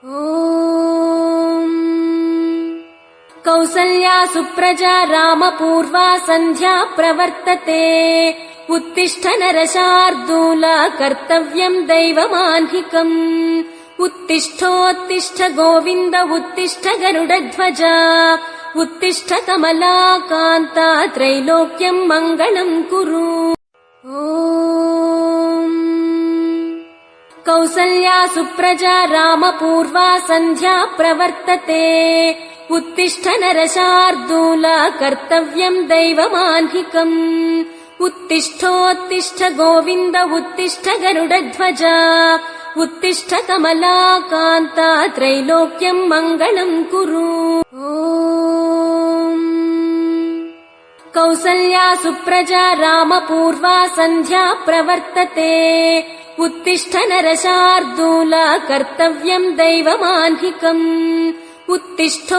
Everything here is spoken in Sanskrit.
ॐ कौसल्या सुप्रजा रामपूर्वा सन्ध्या प्रवर्तते उत्तिष्ठ नरशार्दूल कर्तव्यम् दैवमाह्निकम् उत्तिष्ठोत्तिष्ठ गोविन्द उत्तिष्ठ गरुडध्वज उत्तिष्ठ कमलाकान्ता त्रैलोक्यम् मङ्गलम् कुरु। ॐ कौसल्या सुप्रजा रामपूर्वा सन्ध्या प्रवर्तते उत्तिष्ठ नरशार्दूल कर्तव्यम् दैवमाह्निकम् उत्तिष्ठोत्तिष्ठ गोविन्द उत्तिष्ठ गरुडध्वज उत्तिष्ठ कमलाकान्ता त्रैलोक्यम् मङ्गलम् कुरु। ॐ कौसल्या सुप्रजा रामपूर्वा सन्ध्या प्रवर्तते उत्तिष्ठ नरशार्दूल कर्तव्यम् दैवमाह्निकम् उत्तिष्ठो